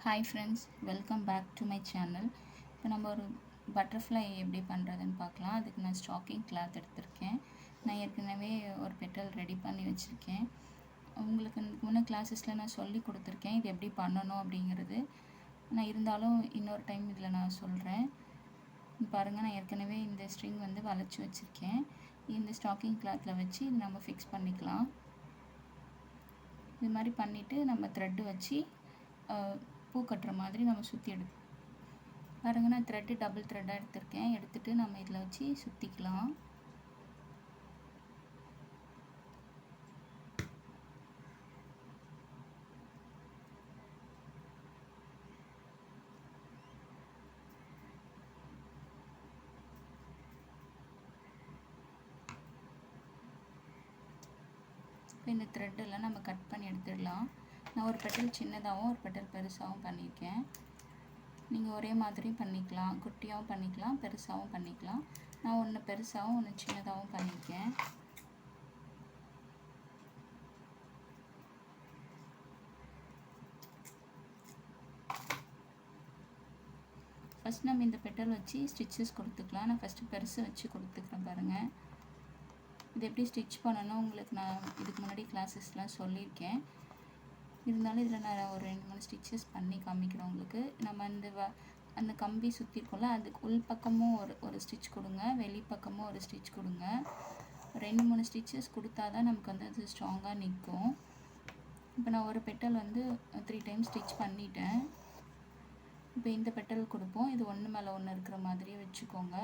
Hi friends, welcome back to my channel. இப்போ நம்ம ஒரு பட்டர்ஃப்ளை எப்படி பண்ணுறதுன்னு பார்க்கலாம். அதுக்கு நான் ஸ்டாக்கிங் கிளாத் எடுத்திருக்கேன். நான் ஏற்கனவே ஒரு பெட்டல் ரெடி பண்ணி வச்சுருக்கேன். உங்களுக்கு முன்னே கிளாஸஸில் நான் சொல்லி கொடுத்துருக்கேன் இது எப்படி பண்ணணும் அப்படிங்கிறது. நான் இருந்தாலும் இன்னொரு டைம் இதில் நான் சொல்கிறேன். பாருங்கள், நான் ஏற்கனவே இந்த ஸ்ட்ரிங் வந்து வளைச்சி வச்சுருக்கேன். இந்த ஸ்டாக்கிங் கிளாத்தில் வச்சு இது நம்ம ஃபிக்ஸ் பண்ணிக்கலாம். இது மாதிரி பண்ணிவிட்டு நம்ம த்ரெட்டு வச்சு பூ கட்டுற மாதிரி நம்ம சுற்றி பாருங்கள், நான் த்ரெட்டு டபுள் த்ரெட்டாக எடுத்திருக்கேன். எடுத்துகிட்டு நம்ம இதில் வச்சு சுற்றிக்கலாம். இப்போ இந்த த்ரெட்டெல்லாம் நம்ம கட் பண்ணி எடுத்துடலாம். நான் ஒரு பெட்டல் சின்னதாகவும் ஒரு பெட்டல் பெருசாகவும் பண்ணியிருக்கேன். நீங்கள் ஒரே மாதிரி பண்ணிக்கலாம், குட்டியாகவும் பண்ணிக்கலாம், பெருசாகவும் பண்ணிக்கலாம். நான் ஒன்று பெருசாகவும் ஒன்று சின்னதாகவும் பண்ணியிருக்கேன். ஃபஸ்ட் நம்ம இந்த பெட்டல் வச்சு ஸ்டிச்சஸ் கொடுத்துக்கலாம். நான் ஃபஸ்ட்டு பெருசு வச்சு கொடுத்துக்கிறேன். பாருங்கள், இது எப்படி ஸ்டிச் பண்ணணும் உங்களுக்கு நான் இதுக்கு முன்னாடி கிளாஸஸ்லாம் சொல்லியிருக்கேன். இருந்தாலும் இதில் நான் ஒரு 2-3 ஸ்டிச்சஸ் பண்ணி காமிக்கிறேன் உங்களுக்கு. நம்ம அந்த கம்பி சுற்றிருக்கோம்ல, அதுக்கு உள் பக்கமும் ஒரு ஸ்டிச் கொடுங்க, வெளிப்பக்கமும் ஒரு ஸ்டிச் கொடுங்க. 2-3 ஸ்டிச்சஸ் கொடுத்தா தான் நமக்கு வந்து அது ஸ்ட்ராங்காக நிற்கும். இப்போ நான் ஒரு பெட்டல் வந்து 3 டைம்ஸ் ஸ்டிச் பண்ணிட்டேன். இப்போ இந்த பெட்டல் கொடுப்போம். இது ஒன்று மேலே ஒன்று இருக்கிற மாதிரியே வச்சுக்கோங்க.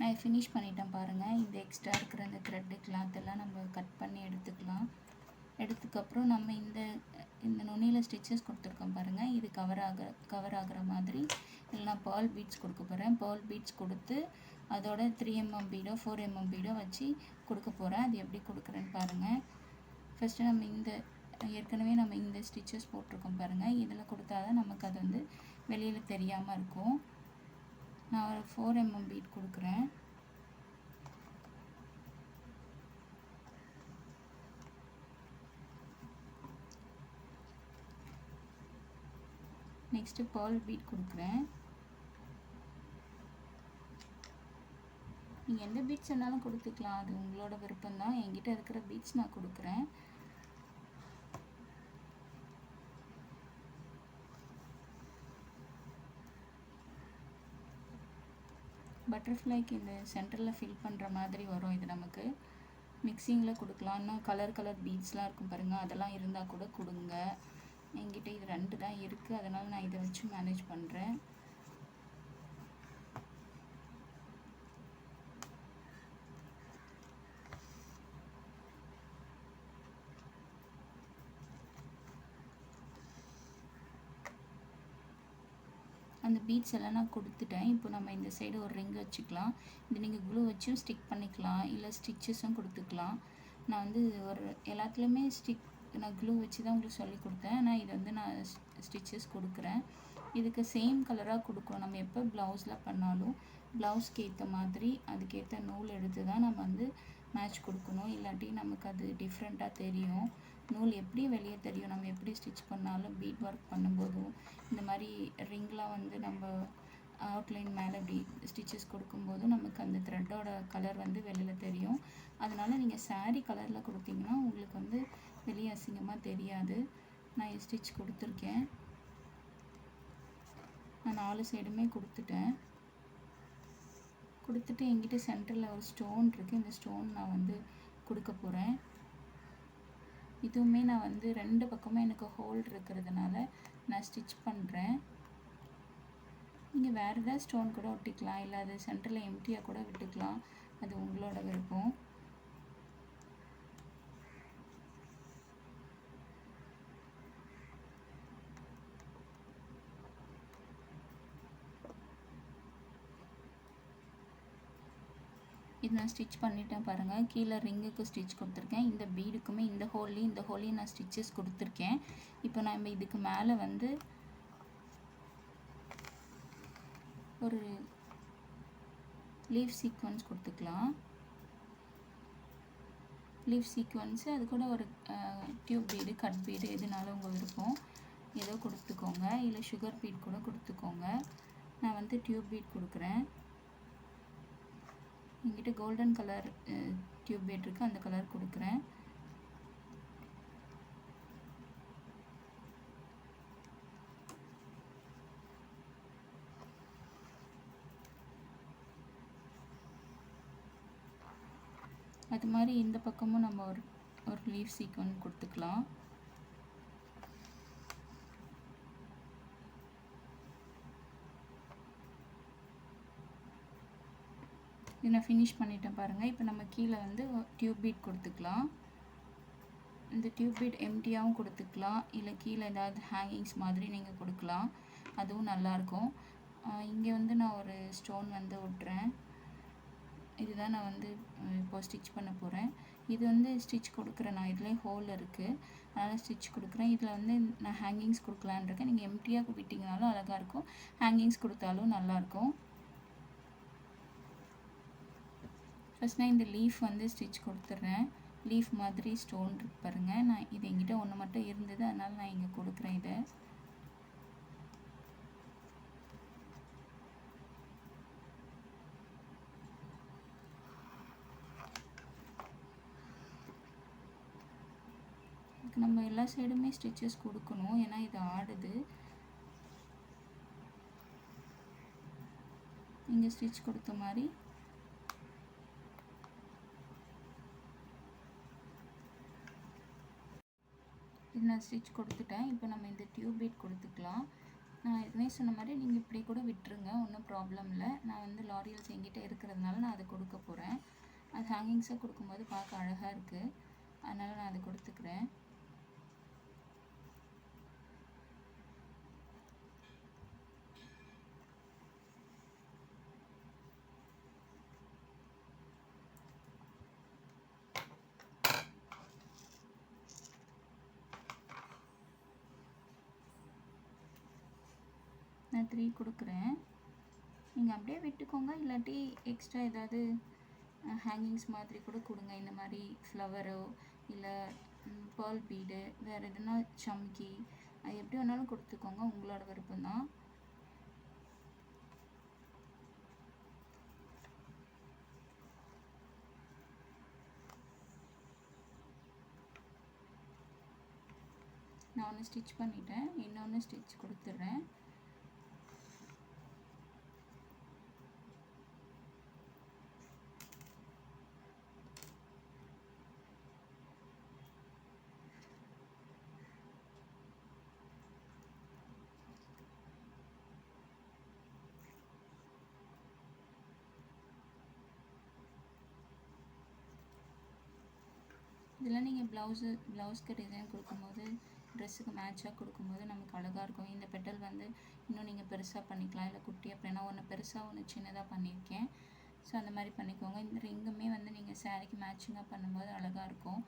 நான் ஃபினிஷ் பண்ணிட்டேன். பாருங்கள், இந்த எக்ஸ்ட்ரா இருக்கிற அந்த த்ரெட்டு கிளாத்தெல்லாம் நம்ம கட் பண்ணி எடுத்துக்கலாம். எடுத்துக்கப்புறம் நம்ம இந்த நுனியில் ஸ்டிச்சஸ் கொடுத்துருக்கோம் பாருங்கள், இது கவர் ஆகிற மாதிரி இல்லை நான் பேர்ல் பீட்ஸ் கொடுக்க போகிறேன். பேர்ல் பீட்ஸ் கொடுத்து அதோட 3mm பீடோ 4mm பீடோ வச்சு கொடுக்க போகிறேன். அது எப்படி கொடுக்குறேன்னு பாருங்கள். ஃபஸ்ட்டு நம்ம ஏற்கனவே நம்ம இந்த ஸ்டிச்சஸ் போட்டிருக்கோம் பாருங்கள், இதில் கொடுத்தா தான் நமக்கு அது வந்து வெளியில் தெரியாமல் இருக்கும். நான் ஒரு 4mm பீட் கொடுக்குறேன். நெக்ஸ்ட்டு பேர்ல் பீட் கொடுக்குறேன். நீங்கள் எந்த பீட்ஸ் வேணாலும் கொடுத்துக்கலாம், அது உங்களோட விருப்பம்தான். என்கிட்ட இருக்கிற பீட்ஸ் நான் கொடுக்குறேன். பட்டர்ஃப்ளைக்கு இந்த சென்டரில் ஃபில் பண்ணுற மாதிரி வரும். இது நமக்கு மிக்சிங்கில் கொடுக்கலாம். இன்னும் கலர் பீட்ஸ்லாம் இருக்கும் பாருங்கள், அதெல்லாம் இருந்தால் கூட கொடுங்க. என்கிட்ட இது 2 தான் இருக்குது, அதனால் நான் இதை வச்சு மேனேஜ் பண்ணுறேன். அந்த பீட்ஸ் எல்லாம் நான் கொடுத்துட்டேன். இப்போ நம்ம இந்த சைடு ஒரு ரிங் வச்சுக்கலாம். இது நீங்கள் க்ளூ வச்சும் ஸ்டிக் பண்ணிக்கலாம், இல்லை ஸ்டிச்சஸும் கொடுத்துக்கலாம். நான் வந்து எல்லாத்துலேயுமே நான் க்ளூ வச்சு தான் உங்களுக்கு சொல்லி கொடுத்தேன். ஆனால் இது வந்து நான் ஸ்டிச்சஸ் கொடுக்குறேன். இதுக்கு சேம் கலராக கொடுக்கணும். நம்ம எப்போ ப்ளவுஸில் பண்ணாலும் ப்ளவுஸ்க்கு ஏற்ற மாதிரி அதுக்கேற்ற நூல் எடுத்து தான் நம்ம வந்து மேட்ச் கொடுக்கணும். இல்லாட்டி நமக்கு அது டிஃப்ரெண்ட்டாக தெரியும். நூல் எப்படி வெளியே தெரியும், நம்ம எப்படி ஸ்டிச் பண்ணாலும் பீட் ஒர்க் பண்ணும்போதும் இந்த மாதிரி ரிங்லாம் வந்து நம்ம அவுட்லைன் மேலே இப்படி ஸ்டிச்சஸ் கொடுக்கும்போது நமக்கு அந்த த்ரெட்டோட கலர் வந்து வெளியில் தெரியும். அதனால் நீங்கள் சாரீ கலரில் கொடுத்தீங்கன்னா உங்களுக்கு வந்து வெளியே அசிங்கமாக தெரியாது. நான் ஸ்டிச் கொடுத்துருக்கேன். நான் 4 சைடுமே கொடுத்துட்டேன். கொடுத்துட்டு என்கிட்ட சென்டரில் ஒரு ஸ்டோன் இருக்குது. இந்த ஸ்டோன் நான் வந்து கொடுக்க போகிறேன். இதுவுமே நான் வந்து 2 பக்கமும் எனக்கு ஹோல் இருக்கிறதுனால நான் ஸ்டிச் பண்ணுறேன். நீங்கள் வேறு ஏதாவது ஸ்டோன் கூட ஒட்டிக்கலாம், இல்லை அது சென்டரில் எம்டியாக கூட விட்டுக்கலாம், அது உங்களோட விருப்பம். இது நான் ஸ்டிச் பண்ணிட்டேன் பாருங்கள். கீழே ரிங்குக்கு ஸ்டிச் கொடுத்துருக்கேன். இந்த பீடுக்குமே இந்த ஹோல்லையும் நான் ஸ்டிச்சஸ் கொடுத்துருக்கேன். இப்போ நம்ம இதுக்கு மேலே வந்து ஒரு லீஃப் சீக்வன்ஸ் கொடுத்துக்கலாம். லீஃப் சீக்வன்ஸு அது கூட ஒரு டியூப் பீடு, கட் பீடு எதுனாலும் உங்கள் விருப்பம் ஏதோ கொடுத்துக்கோங்க. இல்லை சுகர் பீட் கூட கொடுத்துக்கோங்க. நான் வந்து டியூப் பீட் கொடுக்குறேன். என்கிட்ட கோல்டன் கலர் டியூப் பீட் இருக்குது, அந்த கலர் கொடுக்குறேன். அது மாதிரி இந்த பக்கமும் நம்ம ஒரு லீஃப் சீக்வன்ஸ் கொடுத்துக்கலாம். இது நான் ஃபினிஷ் பண்ணிட்டேன் பாருங்கள். இப்போ நம்ம கீழே வந்து டியூப் பீட் கொடுத்துக்கலாம். இந்த டியூப் பீட் எம்டியாகவும் கொடுத்துக்கலாம், இல்லை கீழே ஏதாவது ஹேங்கிங்ஸ் மாதிரி நீங்கள் கொடுக்கலாம், அதுவும் நல்லாயிருக்கும். இங்கே வந்து நான் ஒரு ஸ்டோன் வந்து விட்றேன். இதுதான் நான் வந்து இப்போ ஸ்டிச் பண்ண போகிறேன். இது வந்து ஸ்டிச் கொடுக்குறேன் நான், இதுலேயே ஹோல் இருக்குது, அதனால் ஸ்டிச் கொடுக்குறேன். இதில் வந்து நான் ஹேங்கிங்ஸ் கொடுக்கலான்னு இருக்கேன். நீங்கள் எம்டியாக விட்டிங்கனாலும் அழகாக இருக்கும், ஹேங்கிங்ஸ் கொடுத்தாலும் நல்லாயிருக்கும். ஃபஸ்ட் நான் இந்த லீஃப் வந்து ஸ்டிச் கொடுத்துட்றேன். லீஃப் மாதிரி ஸ்டோன் இருக்கு பாருங்கள். நான் இது என்கிட்ட ஒன்று மட்டும் இருந்தது, அதனால் நான் இங்கே கொடுக்குறேன். இதை நம்ம எல்லா சைடுமே ஸ்டிச்சஸ் கொடுக்கணும், ஏன்னா இது ஆடுது. இங்கே ஸ்டிச் கொடுத்த மாதிரி இது நான் ஸ்டிச் கொடுத்துட்டேன். இப்போ நம்ம இந்த டியூப் பீட் கொடுத்துக்கலாம். நான் ஏற்கனவே சொன்ன மாதிரி நீங்கள் இப்படி கூட விட்டுருங்க, ஒன்றும் ப்ராப்ளம் இல்லை. நான் வந்து லாரியல்ஸ் என்கிட்ட இருக்கிறதுனால நான் அதை கொடுக்க போகிறேன். அது ஹேங்கிங்ஸாக கொடுக்கும்போது பார்க்க அழகாக இருக்குது, அதனால் நான் அதை கொடுத்துக்கிறேன். நான் 3 கொடுக்குறேன். நீங்கள் அப்படியே விட்டுக்கோங்க, இல்லாட்டி எக்ஸ்ட்ரா ஏதாவது ஹேங்கிங்ஸ் மாதிரி கூட கொடுங்க. இந்த மாதிரி ஃப்ளவரோ இல்லை பேர்ல் பீடு, வேறு எதுனா சம்கி, அது எப்படி வேணாலும் கொடுத்துக்கோங்க, உங்களோட விருப்பம்தான். நான் ஒன்று ஸ்டிச் பண்ணிட்டேன், இன்னொன்று ஸ்டிச் கொடுத்துட்றேன். இதெல்லாம் நீங்கள் ப்ளவுஸ்க்கு டிசைன் கொடுக்கும்போது, ட்ரெஸ்ஸுக்கு மேட்சாக கொடுக்கும்போது நமக்கு அழகாக இருக்கும். இந்த பெட்டல் வந்து இன்னும் நீங்கள் பெருசாக பண்ணிக்கலாம், இல்லை குட்டியாக அப்படின்னா ஒன்று பெருசாக ஒன்று சின்னதாக பண்ணியிருக்கேன். ஸோ அந்த மாதிரி பண்ணிக்கோங்க. இந்த ரிங்குமே வந்து நீங்கள் சாரீக்கு மேட்சிங்காக பண்ணும்போது அழகாக இருக்கும்.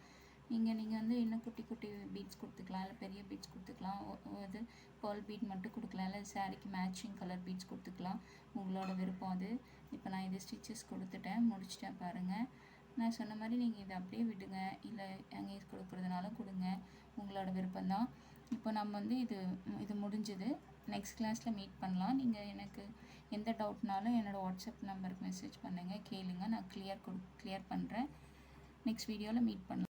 நீங்கள் வந்து இன்னும் குட்டி குட்டி பீட்ஸ் கொடுத்துக்கலாம், இல்லை பெரிய பீட்ஸ் கொடுத்துக்கலாம், இது பேர்ல் பீட் மட்டும் கொடுக்கலாம், இல்லை சாரீக்கு மேட்சிங் கலர் பீட்ஸ் கொடுத்துக்கலாம், உங்களோட விருப்பம் அது. இப்போ நான் இது ஸ்டிச்சஸ் கொடுத்துட்டேன், முடிச்சிட்டேன் பாருங்கள். நான் சொன்ன மாதிரி நீங்கள் இதை அப்படியே விடுங்க, இல்லை ஹேங்கிங்ஸ் கொடுக்குறதுனால கொடுங்க, உங்களோட விருப்பம்தான். இப்போ நம்ம வந்து இது முடிஞ்சது. நெக்ஸ்ட் கிளாஸில் மீட் பண்ணலாம். நீங்கள் எனக்கு எந்த டவுட்னாலும் என்னோடய வாட்ஸ்அப் நம்பருக்கு மெசேஜ் பண்ணுங்கள், கேளுங்க, நான் கிளியர் பண்ணுறேன். நெக்ஸ்ட் வீடியோவில் மீட் பண்ணலாம்.